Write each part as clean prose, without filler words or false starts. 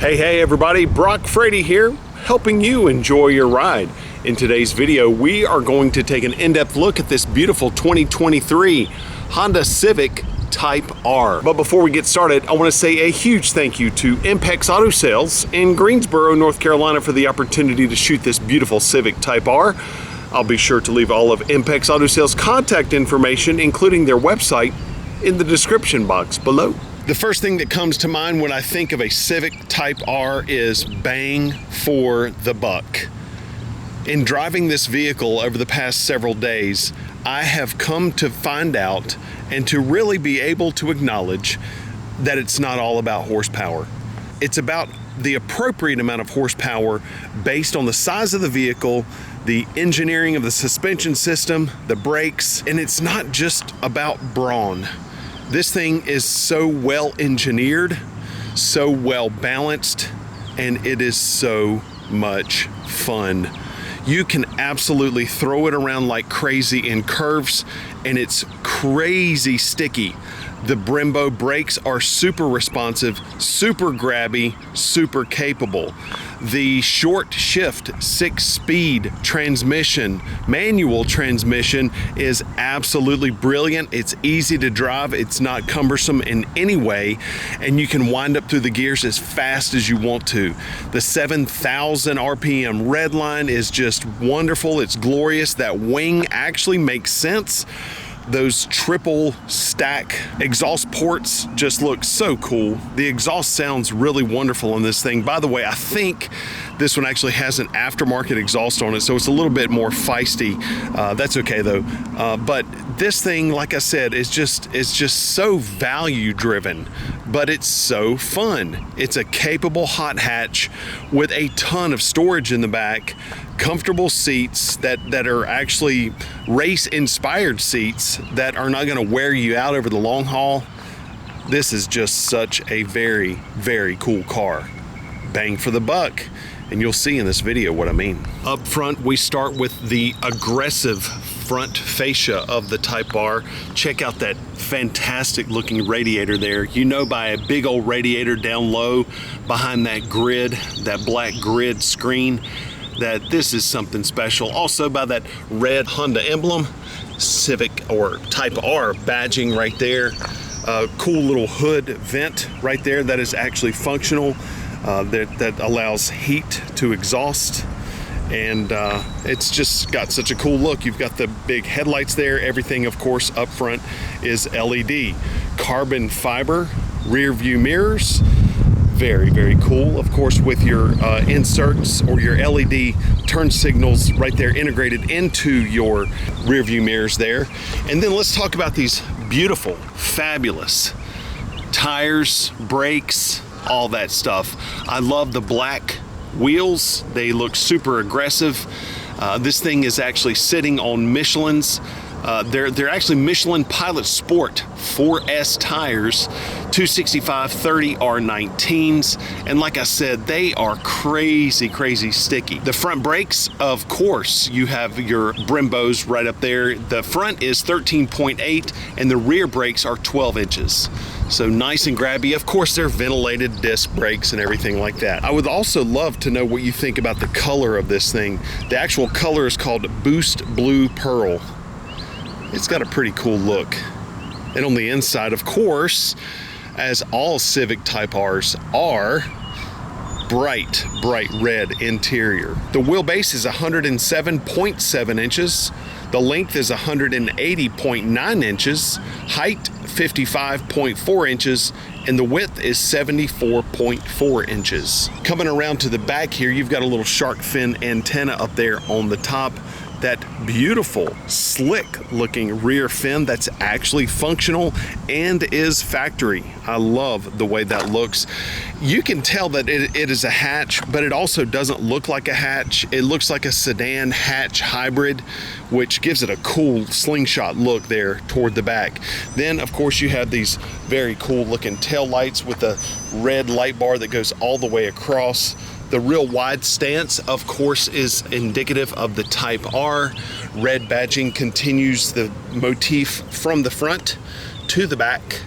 Hey everybody, Brock Frady here, helping you enjoy your ride. In today's video, we are going to take an in-depth look at this beautiful 2023 Honda Civic Type R. But before we get started, I want to say a huge thank you to Impex Auto Sales in Greensboro, North Carolina for the opportunity to shoot this beautiful Civic Type R. I'll be sure to leave all of Impex Auto Sales contact information, including their website, in the description box below. The first thing that comes to mind when I think of a Civic Type R is bang for the buck. In driving this vehicle over the past several days, I have come to find out and to really be able to acknowledge that it's not all about horsepower. It's about the appropriate amount of horsepower based on the size of the vehicle, the engineering of the suspension system, the brakes, and it's not just about brawn. This thing is so well engineered, so well balanced, and it is so much fun. You can absolutely throw it around like crazy in curves, and it's crazy sticky. The Brembo brakes are super responsive, super grabby, super capable. The short shift 6-speed transmission, manual transmission, is absolutely brilliant. It's easy to drive, it's not cumbersome in any way, and you can wind up through the gears as fast as you want to. The 7,000 RPM red line is just wonderful, it's glorious. That wing actually makes sense. Those triple stack exhaust ports just look so cool. The exhaust sounds really wonderful on this thing. By the way, I think this one actually has an aftermarket exhaust on it, so it's a little bit more feisty. That's okay though. But this thing, like I said, is just so value driven, but it's so fun. It's a capable hot hatch with a ton of storage in the back, comfortable seats that are actually race inspired seats that are not going to wear you out over the long haul. This is just such a very, very cool car. Bang for the buck. And you'll see in this video what I mean. Up front, we start with the aggressive front fascia of the Type R. Check out that fantastic looking radiator there. You know, by a big old radiator down low behind that grid, that black grid screen, that this is something special. Also by that red Honda emblem, Civic or Type R badging right there. Cool little hood vent right there that is actually functional. That allows heat to exhaust, and it's just got such a cool look. You've got the big headlights there. Everything, of course, up front is LED. Carbon fiber rear view mirrors. Very, very cool. Of course, with your inserts or your LED turn signals right there integrated into your rear view mirrors there. And then let's talk about these beautiful, fabulous tires, brakes, all that stuff. I love the black wheels. They look super aggressive. This thing is actually sitting on Michelin's. They're actually Michelin Pilot Sport 4S tires, 265/30 R19s, and like I said, they are crazy sticky. The front brakes, of course, you have your Brembos right up there. The front is 13.8 and the rear brakes are 12 inches. So nice and grabby. Of course, they're ventilated disc brakes and everything like that. I would also love to know what you think about the color of this thing. The actual color is called Boost Blue Pearl. It's got a pretty cool look. And on the inside, of course, as all Civic Type Rs are, bright red interior. The wheelbase is 107.7 inches. The length is 180.9 inches. Height, 55.4 inches. And the width is 74.4 inches. Coming around to the back here, you've got a little shark fin antenna up there on the top. That beautiful, slick looking rear fin that's actually functional and is factory. I love the way that looks. You can tell that it is a hatch, but it also doesn't look like a hatch. It looks like a sedan hatch hybrid, which gives it a cool slingshot look there toward the back. Then, of course, you have these very cool looking tail lights with a red light bar that goes all the way across. The real wide stance, of course, is indicative of the Type R. Red badging continues the motif from the front to the back,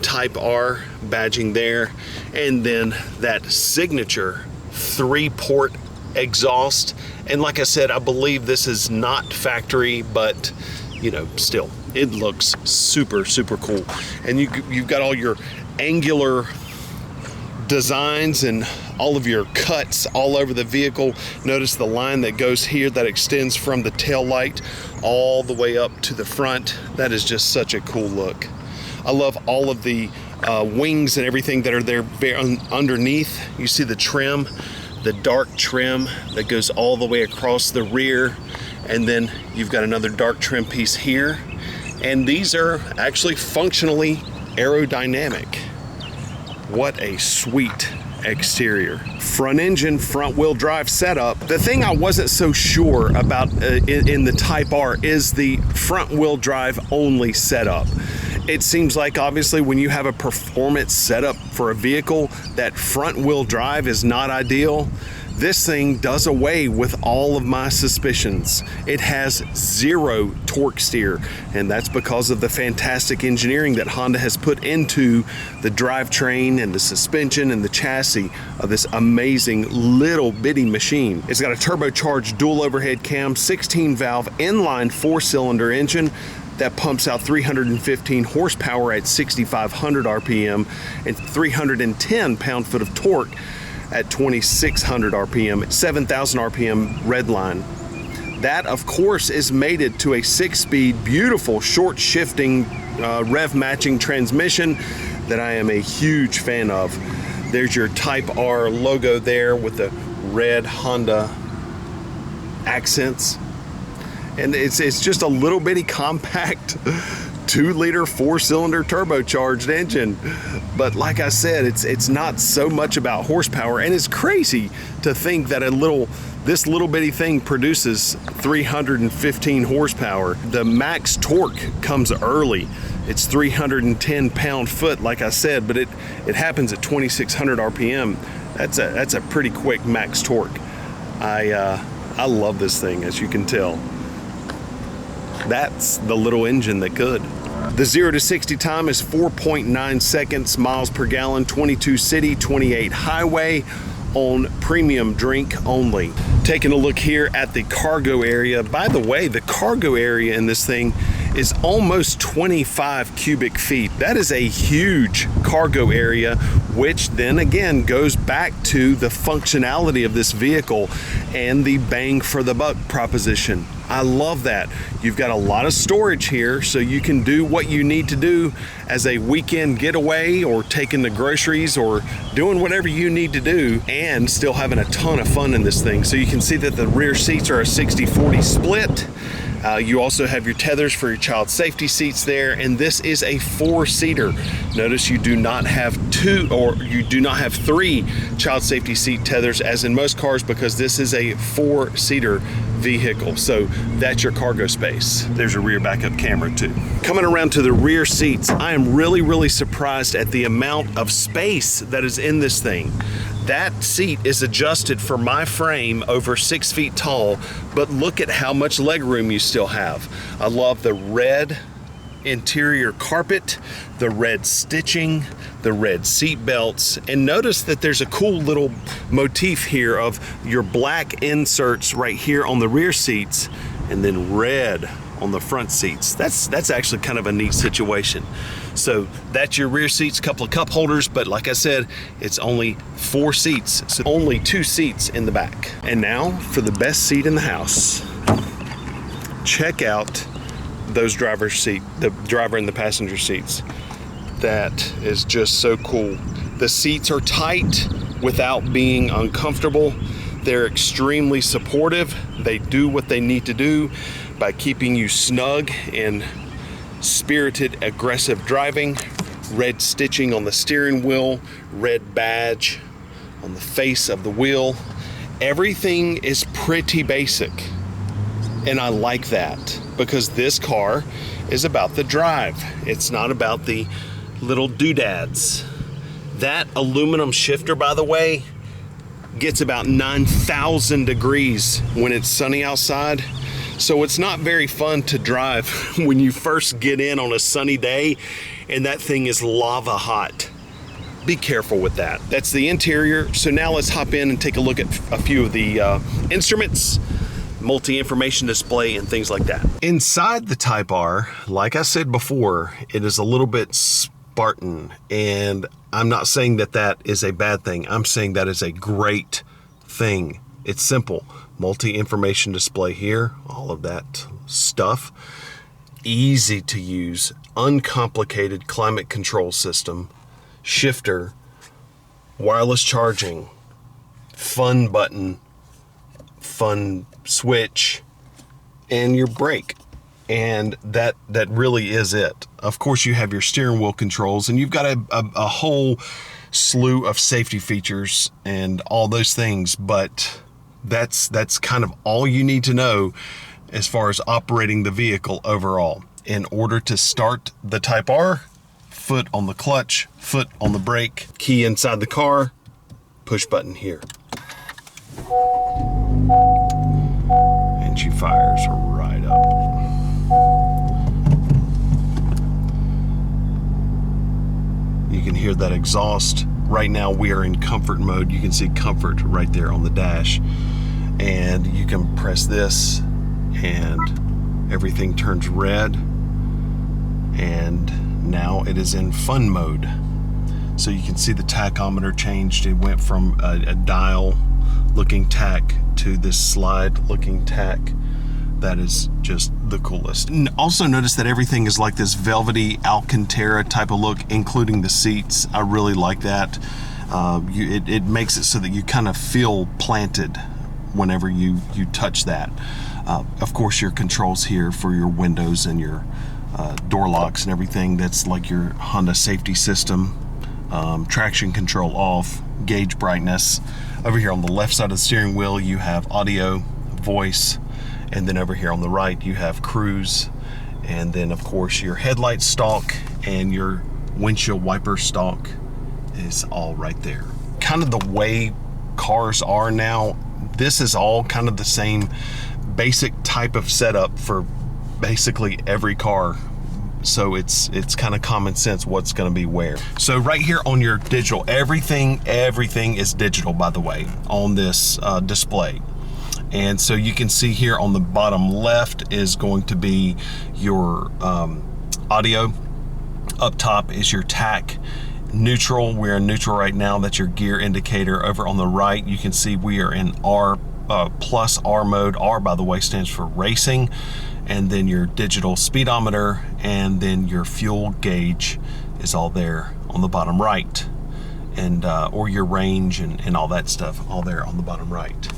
Type R badging there, and then that signature 3-port exhaust. And like I said, I believe this is not factory, but you know, still, it looks super, super cool. And you've got all your angular designs and all of your cuts all over the vehicle. Notice the line that goes here that extends from the tail light all the way up to the front. That is just such a cool look. I love all of the wings and everything that are there underneath. You see the trim, the dark trim that goes all the way across the rear, and then you've got another dark trim piece here. And these are actually functionally aerodynamic. What a sweet exterior. Front engine, front wheel drive setup. The thing I wasn't so sure about in the Type R is the front wheel drive only setup. It seems like obviously when you have a performance setup for a vehicle, that front wheel drive is not ideal. This thing does away with all of my suspicions. It has 0 torque steer, and that's because of the fantastic engineering that Honda has put into the drivetrain and the suspension and the chassis of this amazing little bitty machine. It's got a turbocharged dual overhead cam, 16 valve inline 4-cylinder engine that pumps out 315 horsepower at 6,500 RPM and 310 pound-foot of torque at 2,600 RPM, 7,000 RPM red line. That, of course, is mated to a 6-speed, beautiful, short-shifting, rev-matching transmission that I am a huge fan of. There's your Type R logo there with the red Honda accents. And it's just a little bitty compact 2-liter 4-cylinder turbocharged engine. But like I said, it's not so much about horsepower, and it's crazy to think that this little bitty thing produces 315 horsepower. The max torque comes early. It's 310 pound-foot, like I said, but it happens at 2,600 RPM. That's a pretty quick max torque. I love this thing, as you can tell. That's the little engine that could. The 0 to 60 time is 4.9 seconds, miles per gallon, 22 city, 28 highway, on premium drink only. Taking a look here at the cargo area. By the way, the cargo area in this thing is almost 25 cubic feet. That is a huge cargo area, which then again goes back to the functionality of this vehicle and the bang for the buck proposition. I love that. You've got a lot of storage here, so you can do what you need to do as a weekend getaway or taking the groceries or doing whatever you need to do and still having a ton of fun in this thing. So you can see that the rear seats are a 60-40 split. You also have your tethers for your child safety seats there, and this is a 4-seater. Notice you do not have 3 child safety seat tethers as in most cars, because this is a 4-seater vehicle. So that's your cargo space. There's a rear backup camera too. Coming around to the rear seats, I am really surprised at the amount of space that is in this thing. That seat is adjusted for my frame, over 6 feet tall, but look at how much leg room you still have. I love the red interior carpet, the red stitching, the red seat belts, and notice that there's a cool little motif here of your black inserts right here on the rear seats and then red on the front seats. That's actually kind of a neat situation. So that's your rear seats, couple of cup holders, but like I said, it's only 4 seats, so only 2 seats in the back. And now for the best seat in the house. Check out those driver's seat, the driver and the passenger seats. That is just so cool. The seats are tight without being uncomfortable. They're extremely supportive. They do what they need to do by keeping you snug in spirited, aggressive driving. Red stitching on the steering wheel, red badge on the face of the wheel. Everything is pretty basic, and I like that because this car is about the drive. It's not about the little doodads. That aluminum shifter, by the way, gets about 9,000 degrees when it's sunny outside. So it's not very fun to drive when you first get in on a sunny day and that thing is lava hot. Be careful with that. That's the interior. So now let's hop in and take a look at a few of the instruments, multi-information display, and things like that. Inside the Type R, like I said before, it is a little bit Spartan, and I'm not saying that that is a bad thing. I'm saying that is a great thing. It's simple. Multi-information display here, all of that stuff. Easy to use, uncomplicated climate control system, shifter, wireless charging, fun button, fun switch, and your brake. And that really is it. Of course, you have your steering wheel controls, and you've got a whole slew of safety features and all those things, but that's kind of all you need to know as far as operating the vehicle overall. In order to start the Type R, foot on the clutch, foot on the brake, key inside the car, push button here. And she fires right up. You can hear that exhaust. Right now we are in comfort mode. You can see comfort right there on the dash. And you can press this and everything turns red. And now it is in fun mode. So you can see the tachometer changed. It went from a dial looking tack to this slide looking tack. That is just the coolest. And also notice that everything is like this velvety Alcantara type of look, including the seats. I really like that. It makes it so that you kind of feel planted whenever you touch that. Of course, your controls here for your windows and your door locks and everything. That's like your Honda safety system. Traction control off, gauge brightness. Over here on the left side of the steering wheel, you have audio, voice, and then over here on the right, you have cruise, and then of course your headlight stalk and your windshield wiper stalk is all right there. Kind of the way cars are now, this is all kind of the same basic type of setup for basically every car. So it's kind of common sense what's going to be where. So right here on your digital, everything is digital, by the way, on this display. And so you can see here on the bottom left is going to be your audio. Up top is your tack. Neutral, we're in neutral right now. That's your gear indicator. Over on the right, you can see we are in R plus R mode. R, by the way, stands for racing. And then your digital speedometer, and then your fuel gauge is all there on the bottom right, and or your range and all that stuff, all there on the bottom right.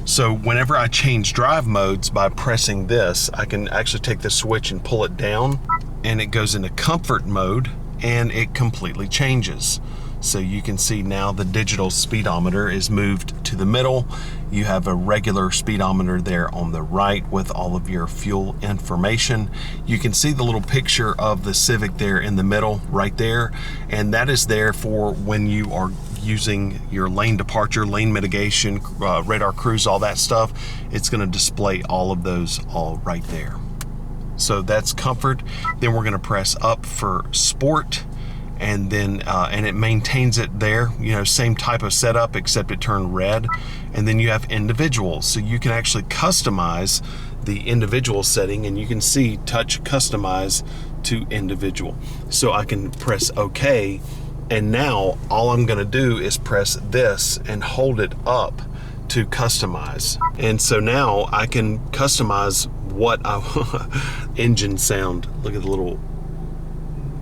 So whenever I change drive modes by pressing this, I can actually take the switch and pull it down, and it goes into comfort mode, and it completely changes. So you can see now the digital speedometer is moved to the middle. You have a regular speedometer there on the right with all of your fuel information. You can see the little picture of the Civic there in the middle right there, and that is there for when you are using your lane departure, lane mitigation, radar cruise, all that stuff. It's going to display all of those all right there. So that's comfort. Then we're going to press up for sport, and then and it maintains it there, you know, same type of setup except it turned red. And then you have individual, so you can actually customize the individual setting, and you can see touch customize to individual. So I can press OK, and now all I'm going to do is press this and hold it up to customize. And so now I can customize what I engine sound. Look at the little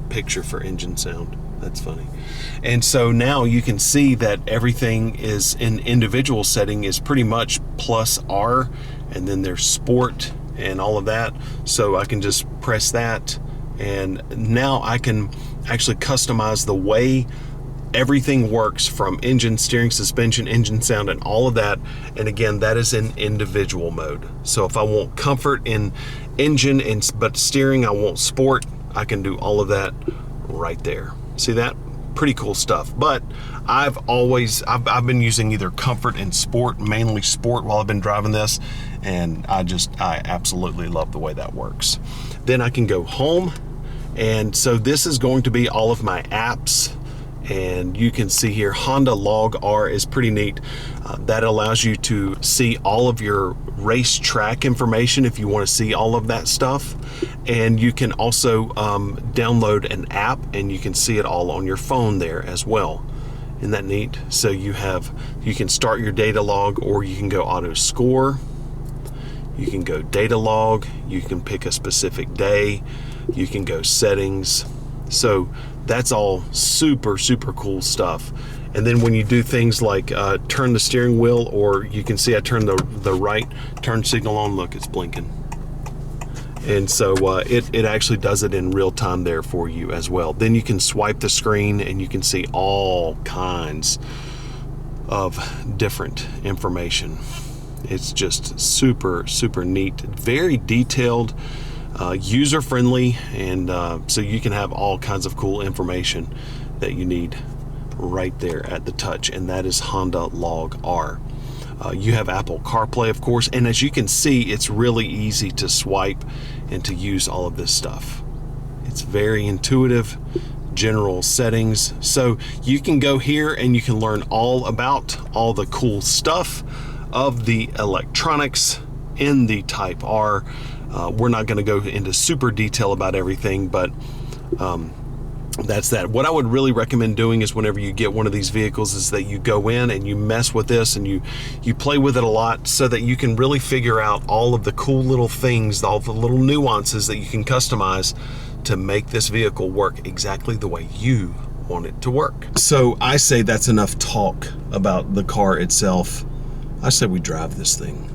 picture for engine sound. That's funny. And so now you can see that everything is in individual setting is pretty much plus R, and then there's sport and all of that. So I can just press that, and now I can actually customize the way everything works, from engine, steering, suspension, engine sound, and all of that. And again, that is in individual mode. So if I want comfort in engine but steering, I want sport, I can do all of that right there. See that? pretty cool stuff. But I've been using either comfort and sport, mainly sport, while I've been driving this, and I absolutely love the way that works. Then I can go home, and so this is going to be all of my apps. And you can see here, Honda Log R is pretty neat. That allows you to see all of your race track information if you want to see all of that stuff. And you can also download an app, and you can see it all on your phone there as well. Isn't that neat? So you can start your data log, or you can go auto score. You can go data log. You can pick a specific day. You can go settings. So that's all super, super cool stuff. And then when you do things like turn the steering wheel, or you can see I turned the right turn signal on, look, it's blinking. And so it actually does it in real time there for you as well. Then you can swipe the screen, and you can see all kinds of different information. It's just super, super neat, very detailed, user-friendly, and so you can have all kinds of cool information that you need right there at the touch, and that is Honda Log R. You have Apple CarPlay, of course, and as you can see, it's really easy to swipe and to use all of this stuff. It's very intuitive. General settings, so you can go here and you can learn all about all the cool stuff of the electronics in the Type R. We're not going to go into super detail about everything, but that's that. What I would really recommend doing is whenever you get one of these vehicles is that you go in and you mess with this, and you play with it a lot, so that you can really figure out all of the cool little things, all the little nuances that you can customize to make this vehicle work exactly the way you want it to work. So I say that's enough talk about the car itself. I say we drive this thing.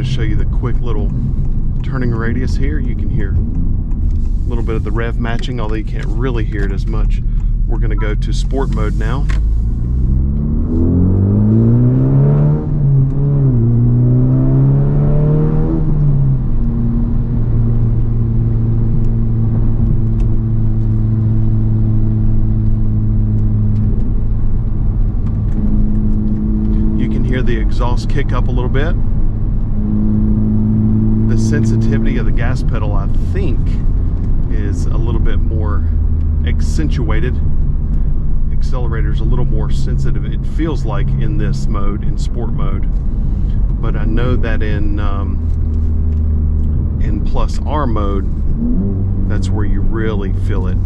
Show you the quick little turning radius here. You can hear a little bit of the rev matching, although you can't really hear it as much. We're going to go to sport mode now. You can hear the exhaust kick up a little bit. The sensitivity of the gas pedal, I think, is a little bit more accentuated. Accelerator's a little more sensitive, it feels like, in this mode, in sport mode. But I know that in plus R mode, that's where you really feel it.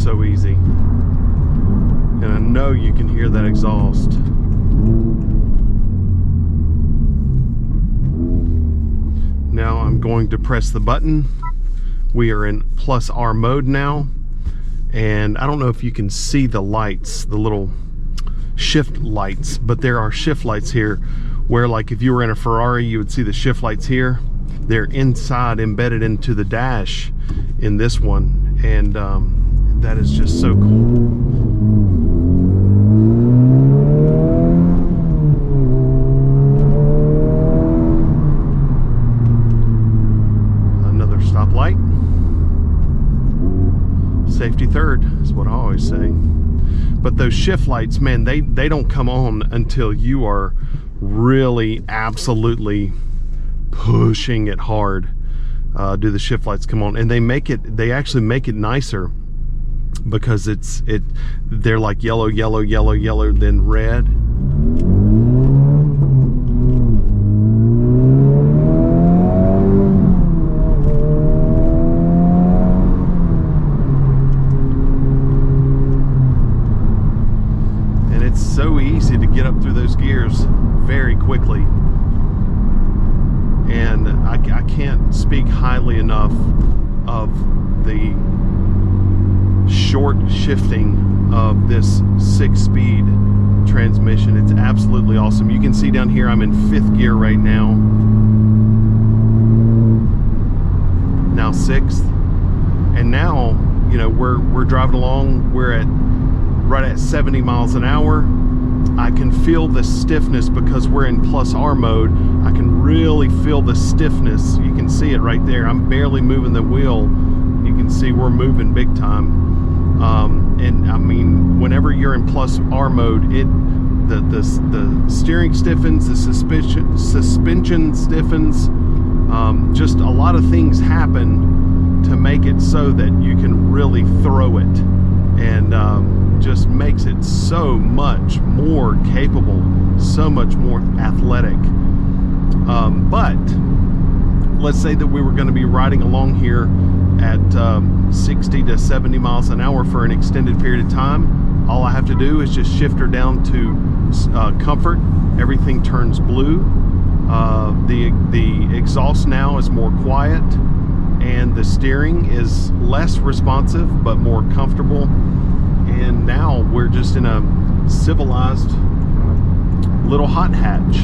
So easy, and I know you can hear that exhaust. Now I'm going to press the button. We are in plus R mode now, and I don't know if you can see the lights, the little shift lights, but there are shift lights here where, like, if you were in a Ferrari, you would see the shift lights here. They're inside, embedded into the dash in this one, and that is just so cool. Another stoplight. Safety third is what I always say. But those shift lights, man, they don't come on until you are really absolutely pushing it hard. Do the shift lights come on, and they actually make it nicer, because they're like yellow, yellow, yellow, yellow, then red. get up through those gears very quickly. And I can't speak highly enough of the short shifting of this 6-speed transmission. It's absolutely awesome. You can see down here I'm in 5th gear right now. Now 6th. And now, you know, we're driving along. We're at right at 70 miles an hour. I can feel the stiffness because we're in plus R mode. I can really feel the stiffness. You can see it right there. I'm barely moving the wheel. You can see we're moving big time. And I mean, whenever you're in plus R mode, the steering stiffens, the suspension stiffens. Just a lot of things happen to make it so that you can really throw it, and just makes it so much more capable, so much more athletic. But let's say that we were going to be riding along here at 60 to 70 miles an hour for an extended period of time. All I have to do is just shift her down to comfort. Everything turns blue. The exhaust now is more quiet, and the steering is less responsive but more comfortable. And now we're just in a civilized little hot hatch.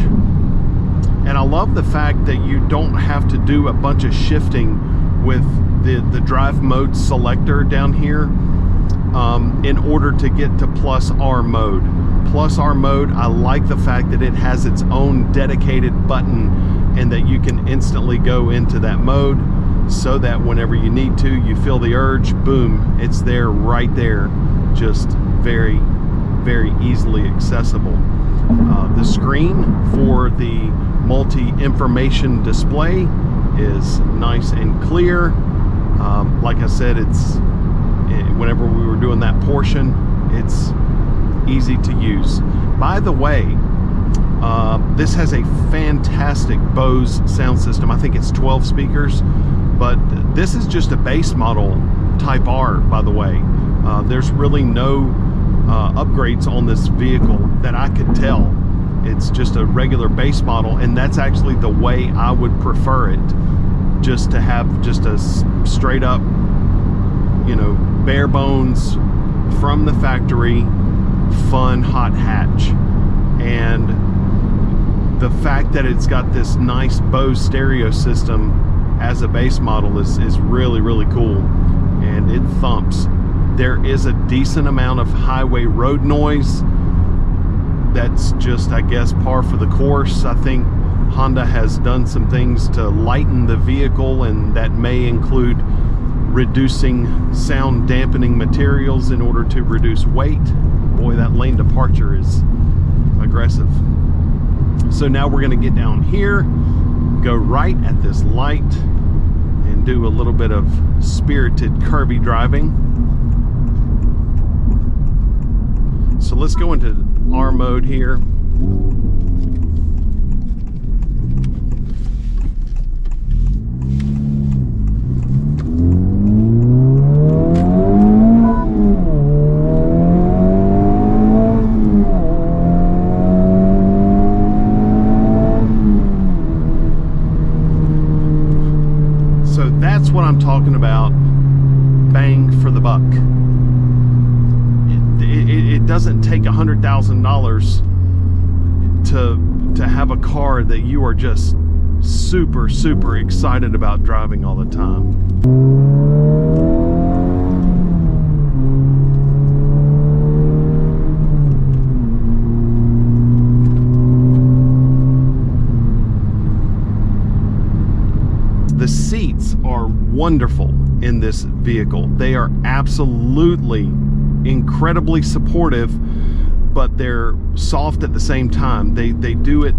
And I love the fact that you don't have to do a bunch of shifting with the drive mode selector down here in order to get to plus R mode. Plus R mode, I like the fact that it has its own dedicated button and that you can instantly go into that mode, so that whenever you need to, you feel the urge, boom, it's there, right there, just very, very easily accessible. The screen for the multi-information display is nice and clear. Like I said, whenever we were doing that portion, it's easy to use. By the way, this has a fantastic Bose sound system. I think it's 12 speakers, but this is just a base model Type R, by the way. There's really no upgrades on this vehicle that I could tell. It's just a regular base model, and that's actually the way I would prefer it, just to have just a straight up, you know, bare bones from the factory fun hot hatch. And the fact that it's got this nice Bose stereo system as a base model is really, really cool, and it thumps. There is a decent amount of highway road noise. That's just, I guess, par for the course. I think Honda has done some things to lighten the vehicle, and that may include reducing sound dampening materials in order to reduce weight. Boy, that lane departure is aggressive. So now we're going to get down here, go right at this light, and do a little bit of spirited curvy driving. So let's go into R mode here. So that's what I'm talking about. Bang for the buck. It doesn't take $100,000 to have a car that you are just super, super excited about driving all the time. The seats are wonderful in this vehicle. They are absolutely incredibly supportive, but they're soft at the same time. They do it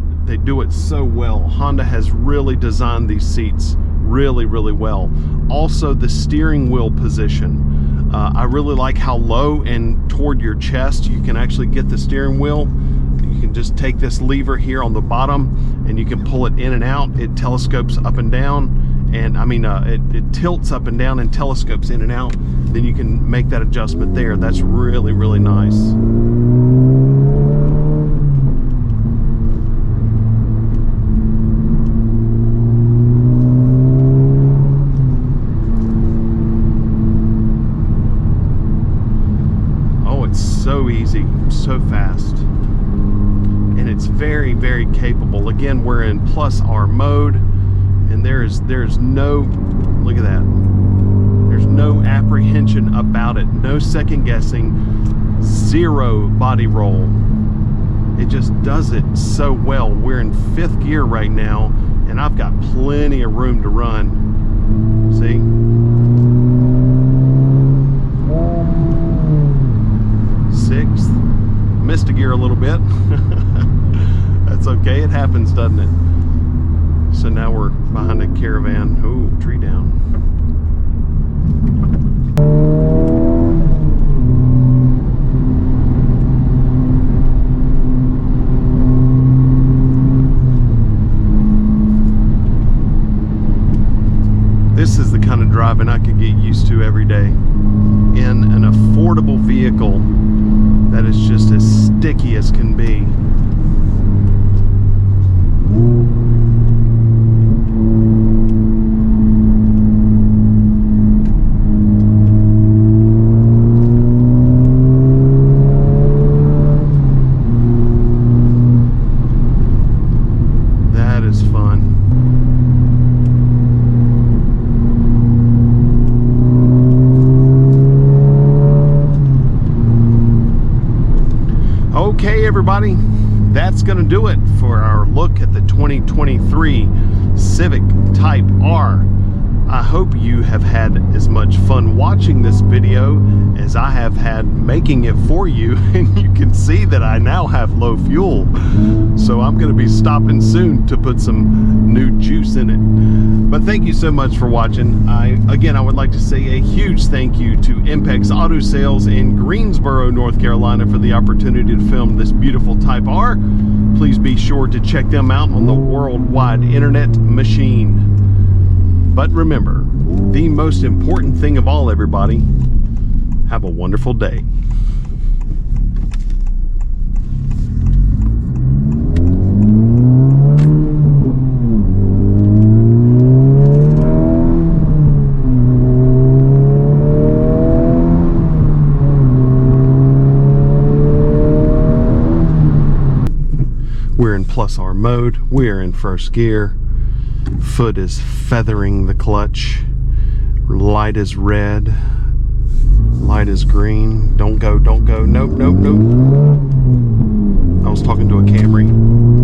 so well. Honda has really designed these seats really, really well. Also, the steering wheel position. I really like how low and toward your chest you can actually get the steering wheel. You can just take this lever here on the bottom and you can pull it in and out. It telescopes up and down, and I mean it tilts up and down and telescopes in and out. Then you can make that adjustment there. That's really, really nice. so easy, so fast, and it's very, very capable. Again, we're in plus R mode, and there's no, look at that, there's no apprehension about it, no second guessing, zero body roll. It just does it so well. We're in 5th gear right now, and I've got plenty of room to run. See? Sixth. Missed a gear a little bit. That's okay, it happens, doesn't it? So now we're behind a caravan. Ooh, tree down. This is the kind of driving I could get used to every day in an affordable vehicle that is just as sticky as can be. That is fun. Okay, everybody, that's going to do it for our look at the 2023 Civic Type R. I hope you have had as much fun watching this video as I have had making it for you, and you can see that I now have low fuel, so I'm going to be stopping soon to put some new juice in it. But thank you so much for watching. I would like to say a huge thank you to Impex Auto Sales in Greensboro, North Carolina, for the opportunity to film this beautiful Type R. Please be sure to check them out on the worldwide internet machine. But remember, the most important thing of all, everybody, have a wonderful day. We're in plus R mode, we're in 1st gear. Foot is feathering the clutch. Light is red. Light is green. Don't go, don't go. Nope, nope, nope. I was talking to a Camry.